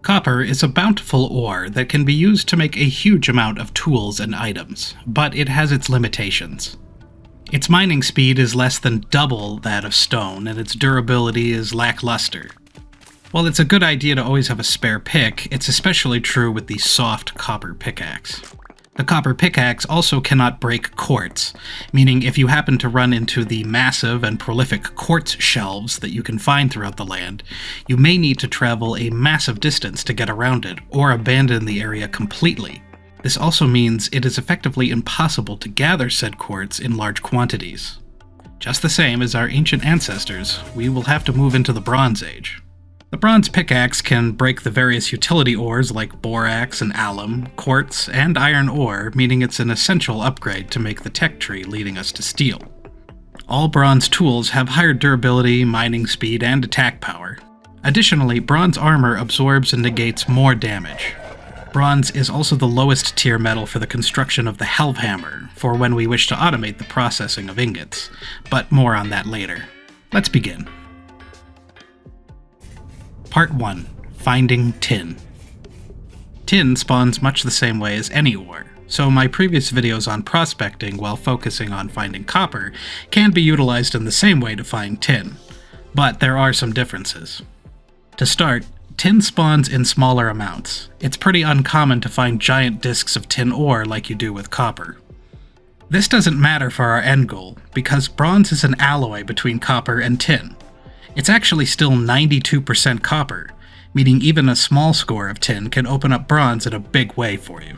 Copper is a bountiful ore that can be used to make a huge amount of tools and items, but it has its limitations. Its mining speed is less than double that of stone, and its durability is lackluster. While it's a good idea to always have a spare pick, it's especially true with the soft copper pickaxe. The copper pickaxe also cannot break quartz, meaning if you happen to run into the massive and prolific quartz shelves that you can find throughout the land, you may need to travel a massive distance to get around it, or abandon the area completely. This also means it is effectively impossible to gather said quartz in large quantities. Just the same as our ancient ancestors, we will have to move into the Bronze Age. The bronze pickaxe can break the various utility ores like borax and alum, quartz, and iron ore, meaning it's an essential upgrade to make the tech tree leading us to steel. All bronze tools have higher durability, mining speed, and attack power. Additionally, bronze armor absorbs and negates more damage. Bronze is also the lowest tier metal for the construction of the Helvhammer, for when we wish to automate the processing of ingots, but more on that later. Let's begin. Part 1. Finding tin. Tin spawns much the same way as any ore, so my previous videos on prospecting while focusing on finding copper can be utilized in the same way to find tin, but there are some differences. To start, tin spawns in smaller amounts. It's pretty uncommon to find giant disks of tin ore like you do with copper. This doesn't matter for our end goal, because bronze is an alloy between copper and tin. It's actually still 92% copper, meaning even a small score of tin can open up bronze in a big way for you.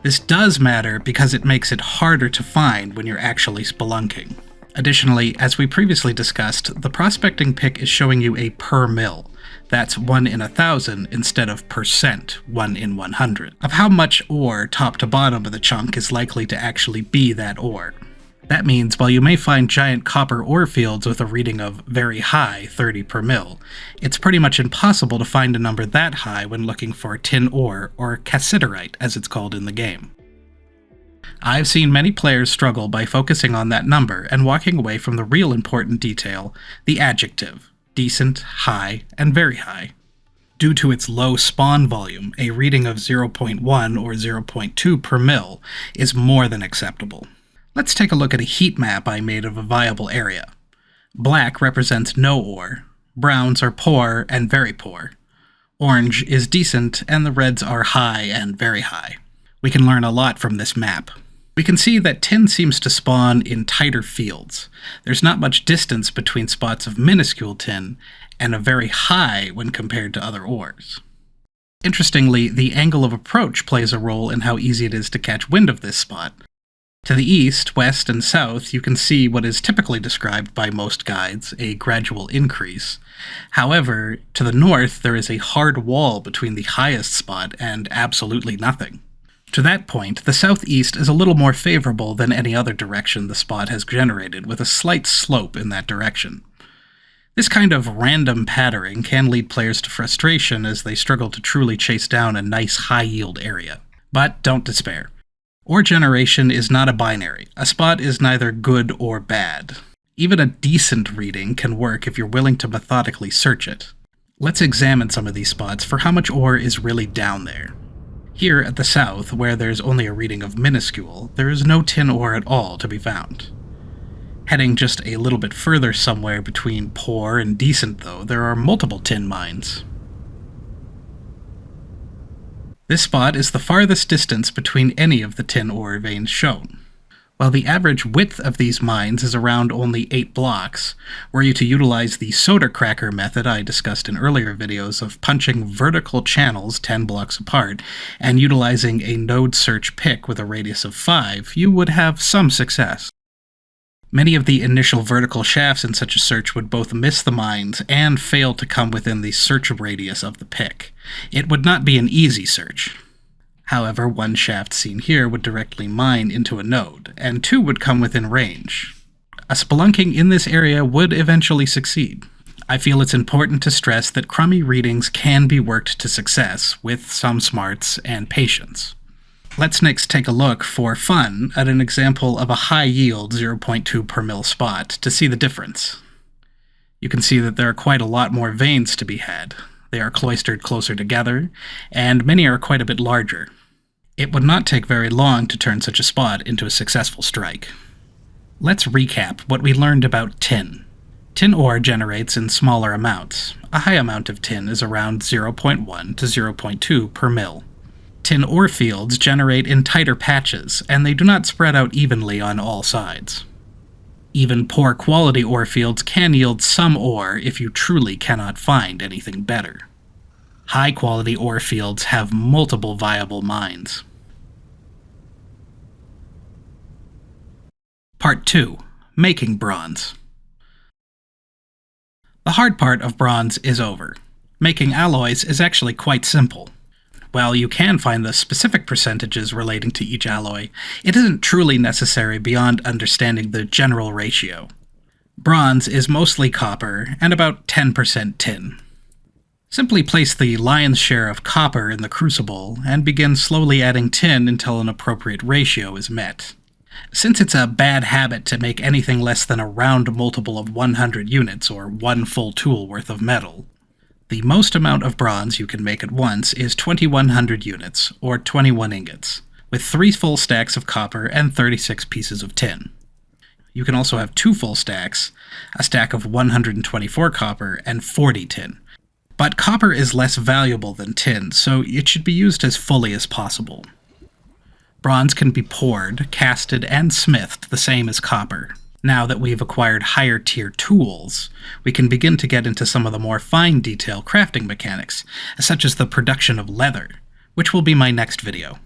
This does matter because it makes it harder to find when you're actually spelunking. Additionally, as we previously discussed, the prospecting pick is showing you a per mil. That's 1 in 1,000 instead of percent, 1 in 100, of how much ore top to bottom of the chunk is likely to actually be that ore. That means while you may find giant copper ore fields with a reading of very high 30 per mil, it's pretty much impossible to find a number that high when looking for tin ore, or cassiterite as it's called in the game. I've seen many players struggle by focusing on that number and walking away from the real important detail, the adjective, decent, high, and very high. Due to its low spawn volume, a reading of 0.1 or 0.2 per mil is more than acceptable. Let's take a look at a heat map I made of a viable area. Black represents no ore, browns are poor and very poor, orange is decent, and the reds are high and very high. We can learn a lot from this map. We can see that tin seems to spawn in tighter fields. There's not much distance between spots of minuscule tin and a very high when compared to other ores. Interestingly, the angle of approach plays a role in how easy it is to catch wind of this spot. To the east, west, and south, you can see what is typically described by most guides, a gradual increase. However, to the north, there is a hard wall between the highest spot and absolutely nothing. To that point, the southeast is a little more favorable than any other direction the spot has generated, with a slight slope in that direction. This kind of random patterning can lead players to frustration as they struggle to truly chase down a nice high-yield area. But don't despair. Ore generation is not a binary. A spot is neither good or bad. Even a decent reading can work if you're willing to methodically search it. Let's examine some of these spots for how much ore is really down there. Here at the south, where there's only a reading of minuscule, there is no tin ore at all to be found. Heading just a little bit further somewhere between poor and decent, though, there are multiple tin mines. This spot is the farthest distance between any of the tin ore veins shown. While the average width of these mines is around only 8 blocks, were you to utilize the soda cracker method I discussed in earlier videos of punching vertical channels 10 blocks apart and utilizing a node search pick with a radius of 5, you would have some success. Many of the initial vertical shafts in such a search would both miss the mines and fail to come within the search radius of the pick. It would not be an easy search. However, one shaft seen here would directly mine into a node, and 2 would come within range. A spelunking in this area would eventually succeed. I feel it's important to stress that crummy readings can be worked to success, with some smarts and patience. Let's next take a look, for fun, at an example of a high-yield 0.2 per mil spot to see the difference. You can see that there are quite a lot more veins to be had. They are cloistered closer together, and many are quite a bit larger. It would not take very long to turn such a spot into a successful strike. Let's recap what we learned about tin. Tin ore generates in smaller amounts. A high amount of tin is around 0.1 to 0.2 per mil. Tin ore fields generate in tighter patches, and they do not spread out evenly on all sides. Even poor quality ore fields can yield some ore if you truly cannot find anything better. High quality ore fields have multiple viable mines. Part 2. Making bronze. The hard part of bronze is over. Making alloys is actually quite simple. While you can find the specific percentages relating to each alloy, it isn't truly necessary beyond understanding the general ratio. Bronze is mostly copper and about 10% tin. Simply place the lion's share of copper in the crucible and begin slowly adding tin until an appropriate ratio is met. Since it's a bad habit to make anything less than a round multiple of 100 units, or one full tool worth of metal, the most amount of bronze you can make at once is 2100 units, or 21 ingots, with 3 full stacks of copper and 36 pieces of tin. You can also have 2 full stacks, a stack of 124 copper and 40 tin. But copper is less valuable than tin, so it should be used as fully as possible. Bronze can be poured, casted, and smithed the same as copper. Now that we've acquired higher tier tools, we can begin to get into some of the more fine detail crafting mechanics, such as the production of leather, which will be my next video.